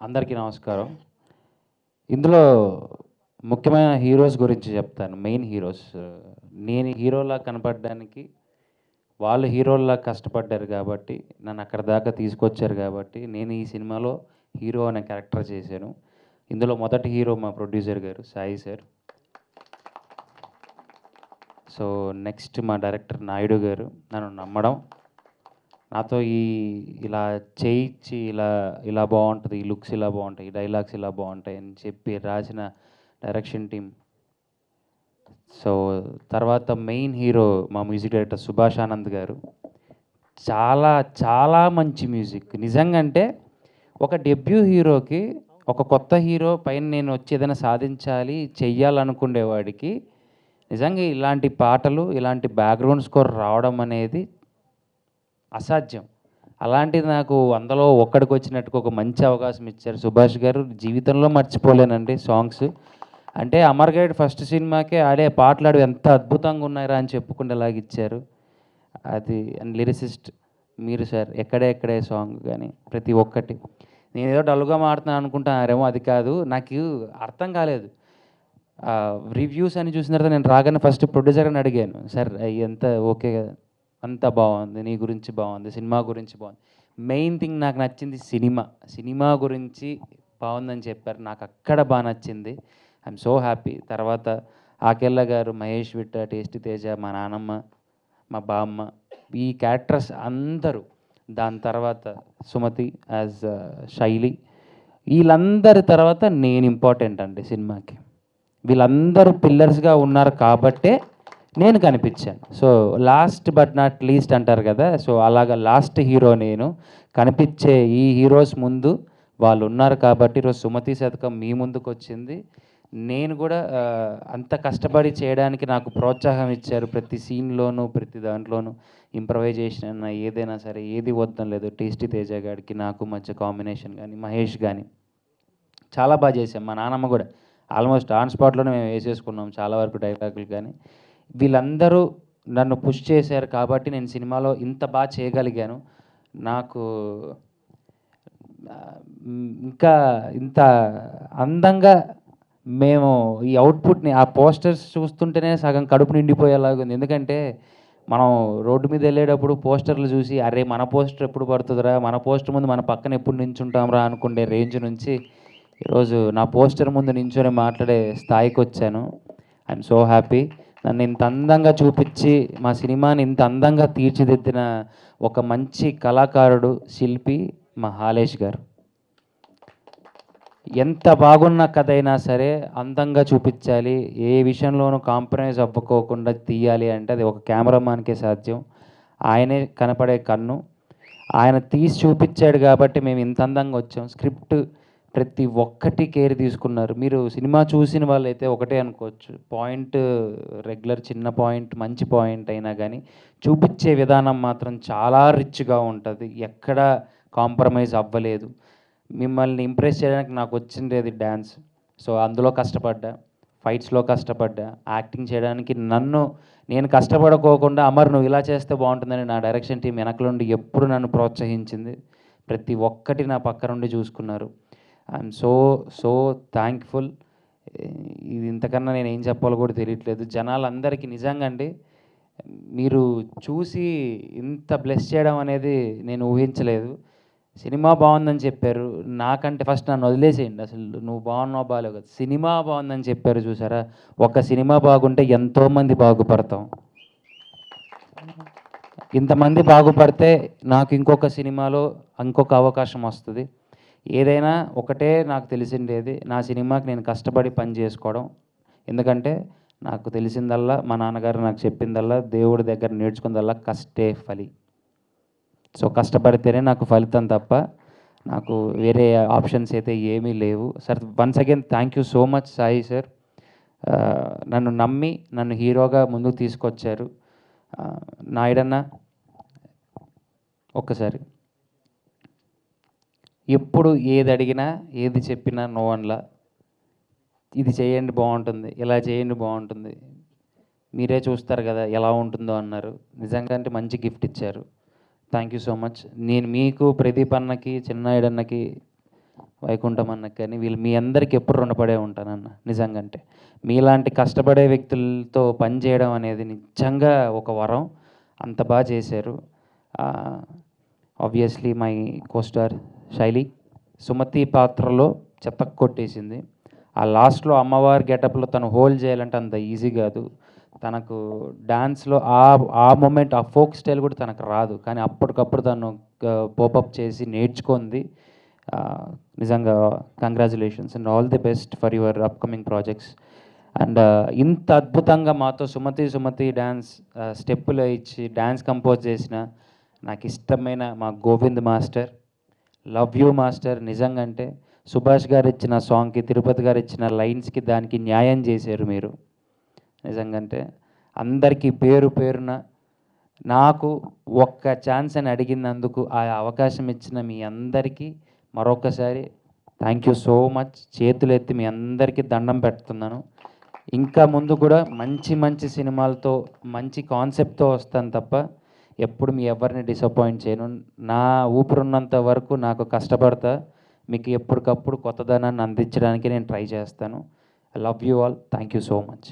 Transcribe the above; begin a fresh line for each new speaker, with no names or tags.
అందరికీ నమస్కారం. ఇందులో ముఖ్యమైన హీరోస్ గురించి చెప్తాను. Main heroes. నేను హీరోలా కనపడడానికి వాళ్ళు హీరోల్లా కష్టపడ్డారు కాబట్టి, నన్ను అక్కడి దాకా తీసుకొచ్చారు కాబట్టి, నేను ఈ సినిమాలో హీరో అనే క్యారెక్టర్ చేశాను. ఇందులో మొదటి హీరో మా ప్రొడ్యూసర్ గారు సాయి సార్. సో నెక్స్ట్ మా డైరెక్టర్ నాయుడు గారు నన్ను నమ్మడం, నాతో ఇలా చేయించి ఇలా ఇలా బాగుంటుంది, ఈ లుక్స్ ఇలా బాగుంటాయి, ఈ డైలాగ్స్ ఇలా బాగుంటాయి అని చెప్పి రాసిన డైరెక్షన్ టీం. సో తర్వాత మెయిన్ హీరో మా మ్యూజిక్ డైరెక్టర్ సుభాష్ ఆనంద్ గారు. చాలా చాలా మంచి మ్యూజిక్ నిజంగా. అంటే ఒక డెబ్యూ హీరోకి, ఒక కొత్త హీరో పైన నేను వచ్చి ఏదైనా సాధించాలి చెయ్యాలనుకునేవాడికి నిజంగా ఇలాంటి పాటలు, ఇలాంటి బ్యాక్గ్రౌండ్ స్కోర్ రావడం అనేది అసాధ్యం. అలాంటిది నాకు అందులో ఒక్కడికి వచ్చినట్టుగా ఒక మంచి అవకాశం ఇచ్చారు సుభాష్ గారు. జీవితంలో మర్చిపోలేనండి సాంగ్స్. అంటే అమర్ గైడ్ ఫస్ట్ సినిమాకే ఆడే పాటలు ఆడు ఎంత అద్భుతంగా ఉన్నాయరా అని చెప్పుకునేలాగా ఇచ్చారు. అది లిరిసిస్ట్ మీరు సార్. ఎక్కడే సాంగ్ కానీ ప్రతి ఒక్కటి నేను ఏదో డల్గా మాడుతున్నాను అనుకుంటున్నారేమో, అది కాదు. నాకు అర్థం కాలేదు. రివ్యూస్ అని చూసిన తర్వాత నేను రాగానే ఫస్ట్ ప్రొడ్యూసర్ అని అడిగాను, సార్ ఎంత ఓకే కదా, అంతా బాగుంది, నీ గురించి బాగుంది, సినిమా గురించి బాగుంది. మెయిన్ థింగ్ నాకు నచ్చింది సినిమా గురించి బాగుందని చెప్పారు. నాకు అక్కడ బాగా నచ్చింది. I'm so happy. తర్వాత ఆకెళ్ళ గారు, మహేష్ విట్ట, టేస్టీ తేజ, మా నానమ్మ, మా బామ్మ, ఈ క్యారెక్టర్స్ అందరూ. దాని తర్వాత సుమతి యాజ్ శైలి, వీళ్ళందరి తర్వాత నేను ఇంపార్టెంట్ అండి సినిమాకి. వీళ్ళందరూ పిల్లర్స్గా ఉన్నారు కాబట్టే నేను కనిపించాను. So last but not least అంటారు కదా, సో అలాగా లాస్ట్ హీరో నేను. కనిపించే ఈ హీరోస్ ముందు వాళ్ళు ఉన్నారు కాబట్టి ఈరోజు సుమతి శతకం మీ ముందుకు వచ్చింది. నేను కూడా అంత కష్టపడి చేయడానికి నాకు ప్రోత్సాహం ఇచ్చారు. ప్రతి సీన్లోనూ, ప్రతి దాంట్లోనూ ఇంప్రవైజేషన్ అన్న ఏదైనా సరే, ఏది వద్దం లేదు. టేస్టీ తేజ గారికి నాకు మధ్య కాంబినేషన్ కానీ, మహేష్ కానీ చాలా బాగా చేశాం. మా నాన్నమ్మ కూడా ఆల్మోస్ట్ ఆన్ స్పాట్లోనే మేము వేసేసుకున్నాం చాలా వరకు డైలాగులు. కానీ వీళ్ళందరూ నన్ను పుష్ చేశారు కాబట్టి నేను సినిమాలో ఇంత బాగా చేయగలిగాను. నాకు ఇంకా ఇంత అందంగా మేము ఈ అవుట్పుట్ని, ఆ పోస్టర్స్ చూస్తుంటేనే సగం కడుపు నిండిపోయేలాగా ఉంది. ఎందుకంటే మనం రోడ్డు మీద వెళ్ళేటప్పుడు పోస్టర్లు చూసి అరే మన పోస్టర్ ఎప్పుడు పడుతుందిరా, మన పోస్టర్ ముందు మన పక్కన ఎప్పుడు నించుంటాంరా అనుకునే రేంజ్ నుంచి ఈరోజు నా పోస్టర్ ముందు నించొని మాట్లాడే స్థాయికి వచ్చాను. I'm so happy. నన్ను ఇంత అందంగా చూపించి మా సినిమాని ఇంత అందంగా తీర్చిదిద్దిన ఒక మంచి కళాకారుడు, శిల్పి మా హాలేష్ గారు. ఎంత బాగున్న కథ అయినా సరే అందంగా చూపించాలి, ఏ విషయంలోనూ కాంప్రమైజ్ అవ్వకోకుండా తీయాలి అంటే అది ఒక కెమెరామాన్కే సాధ్యం. ఆయనే కనపడే కన్ను, ఆయన తీసి చూపించాడు కాబట్టి మేము ఇంత అందంగా వచ్చాం. స్క్రిప్ట్ ప్రతి ఒక్కటి కేర్ తీసుకున్నారు. మీరు సినిమా చూసిన వాళ్ళైతే ఒకటే అనుకోవచ్చు, పాయింట్ రెగ్యులర్ చిన్న పాయింట్, మంచి పాయింట్ అయినా కానీ చూపించే విధానం మాత్రం చాలా రిచ్గా ఉంటుంది. ఎక్కడ కాంప్రమైజ్ అవ్వలేదు. మిమ్మల్ని ఇంప్రెస్ చేయడానికి నాకు వచ్చిండేది డ్యాన్స్. సో అందులో కష్టపడ్డా, ఫైట్స్లో కష్టపడ్డా, యాక్టింగ్ చేయడానికి నేను కష్టపడుకోకుండా అమర్ నువ్వు ఇలా చేస్తే బాగుంటుందని నా డైరెక్షన్ టీం వెనకల నుండి ఎప్పుడు నన్ను ప్రోత్సహించింది. ప్రతి ఒక్కటి నా పక్క నుండి చూసుకున్నారు. I'm so so thankful. ఇది ఇంతకన్నా నేను ఏం చెప్పాలో కూడా తెలియట్లేదు. జనాలందరికీ నిజంగా అండి, మీరు చూసి ఇంత బ్లెస్ చేయడం అనేది నేను ఊహించలేదు. సినిమా బాగుందని చెప్పారు. నాకంటే ఫస్ట్ నన్ను వదిలేసేయండి, అసలు నువ్వు బాగున్నావు బాగాలేవు కదా, సినిమా బాగుందని చెప్పారు చూసారా. ఒక సినిమా బాగుంటే ఎంతోమంది బాగుపడతాం. ఇంతమంది బాగుపడితే నాకు ఇంకొక సినిమాలో ఇంకొక అవకాశం వస్తుంది. ఏదైనా ఒకటే నాకు తెలిసిండేది, నా సినిమాకి నేను కష్టపడి పని చేసుకోవడం. ఎందుకంటే నాకు తెలిసిందల్లా, మా నాన్నగారు నాకు చెప్పిందల్లా, దేవుడి దగ్గర నేర్చుకుందల్లా కష్టే ఫలి. సో కష్టపడితేనే నాకు ఫలితం తప్ప నాకు వేరే ఆప్షన్స్ అయితే ఏమీ లేవు. Sir once again thank you so much Sai sir. నన్ను నమ్మి నన్ను హీరోగా ముందుకు తీసుకొచ్చారు. నాయుడన్న ఒక్కసారి ఎప్పుడు ఏది అడిగినా, ఏది చెప్పినా నో అన్లా. ఇది చేయండి బాగుంటుంది, ఇలా చేయండి బాగుంటుంది, మీరే చూస్తారు కదా ఎలా ఉంటుందో అన్నారు. నిజంగా అంటే మంచి గిఫ్ట్ ఇచ్చారు. Thank you so much. నేను మీకు, ప్రదీప్ అన్నకి, చిన్నాయుడన్నకి వైకుంఠం అన్నకు కానీ వీళ్ళు మీ అందరికీ ఎప్పుడు రుణపడే ఉంటానన్న నిజంగా. అంటే మీలాంటి కష్టపడే వ్యక్తులతో పని చేయడం అనేది నిజంగా ఒక వరం. అంత బాగా చేశారు. ఆబ్వియస్లీ మై కోస్టార్ శైలి సుమతి పాత్రలో చెత్త కొట్టేసింది. ఆ లాస్ట్లో అమ్మవారి గెటప్లో తను హోల్డ్ చేయాలంటే అంత ఈజీ కాదు. తనకు డాన్స్లో ఆ మూమెంట్ ఆ ఫోక్ స్టైల్ కూడా తనకు రాదు, కానీ అప్పటికప్పుడు తను పోపప్ చేసి నేర్చుకుంది. నిజంగా congratulations and all the best for your upcoming projects. And ఇంత అద్భుతంగా మాతో సుమతి డ్యాన్స్ స్టెప్పులు ఇచ్చి డ్యాన్స్ కంపోజ్ చేసిన నాకు ఇష్టమైన మా Govind master, love you master. నిజంగా అంటే సుభాష్ గారు ఇచ్చిన సాంగ్కి, తిరుపతి గారు ఇచ్చిన లైన్స్కి దానికి న్యాయం చేశారు మీరు. నిజంగా అంటే అందరికీ పేరు పేరున నాకు ఒక్క ఛాన్స్ అని అడిగినందుకు ఆ అవకాశం ఇచ్చిన మీ అందరికీ మరొకసారి థ్యాంక్ యూ సో మచ్. చేతులెత్తి మీ అందరికీ దండం పెడుతున్నాను. ఇంకా ముందు కూడా మంచి మంచి సినిమాలతో మంచి కాన్సెప్ట్తో వస్తాను తప్ప ఎప్పుడు మీ ఎవరిని డిసప్పాయింట్ చేయను. నా ఊపిరున్నంత వరకు నాకు కష్టపడతా మీకు ఎప్పటికప్పుడు కొత్తదనాన్ని అందించడానికి నేను ట్రై చేస్తాను. I love you all. Thank you so much.